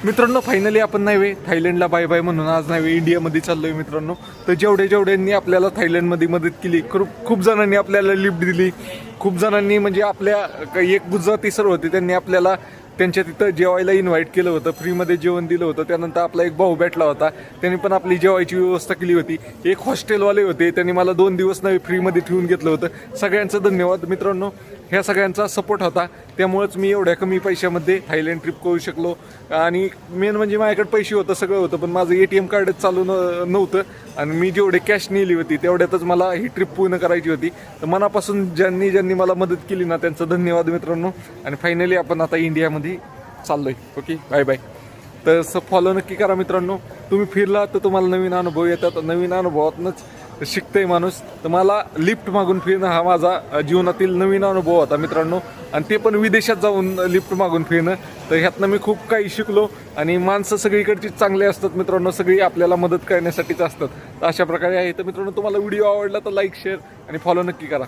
मित्रांनो फायनली आपण नाही थायलंडला बाय बाय म्हणून आज नाही इंडियामध्ये चाललोय मित्रांनो. तर जेवढ्यांनी आपल्याला थायलंडमध्ये मदत केली, खूप जणांनी आपल्याला लिफ्ट दिली, खूप जणांनी म्हणजे आपल्या एक गुजराती सर होते त्यांनी आपल्याला त्यांच्या तिथं जेवायला इन्व्हाइट केलं होतं, फ्रीमध्ये जेवण दिलं होतं. त्यानंतर आपला एक भाऊ भेटला होता, त्यांनी पण आपली जेवायची व्यवस्था केली होती. एक हॉस्टेलवाले होते, त्यांनी मला 2 दिवस नाही फ्रीमध्ये ठेवून घेतलं होतं. सगळ्यांचं धन्यवाद मित्रांनो. ह्या सगळ्यांचा सपोर्ट होता, त्यामुळेच मी एवढ्या कमी पैशामध्ये थायलंड ट्रिप करू शकलो. आणि मेन म्हणजे माझ्याकडे पैसे होतं, सगळं होतं, पण माझं ATM कार्डच चालू नव्हतं. आणि मी जेवढे कॅश नेली होती तेवढ्यातच मला ही ट्रिप पूर्ण करायची होती. तर मनापासून ज्यांनी मला मदत केली ना त्यांचं धन्यवाद मित्रांनो. आणि फायनली आपण आता इंडियामध्ये चाललोय. Okay, bye bye. तर फॉलो नक्की करा मित्रांनो. तुम्ही फिरला तर तुम्हाला नवीन अनुभव येतात, नवीन अनुभवातूनच शिकतंय माणूस. तर मला लिफ्ट मागून फिरणं हा माझा जीवनातील नवीन अनुभव होता मित्रांनो. आणि ते पण विदेशात जाऊन लिफ्ट मागून फिरणं. तर ह्यातनं मी खूप काही शिकलो. आणि माणसं सगळीकडची चांगले असतात मित्रांनो, सगळी आपल्याला मदत करण्यासाठीच असतात. तर अशा प्रकारे आहे. तर मित्रांनो तुम्हाला व्हिडिओ आवडला तर लाईक, शेअर आणि फॉलो नक्की करा.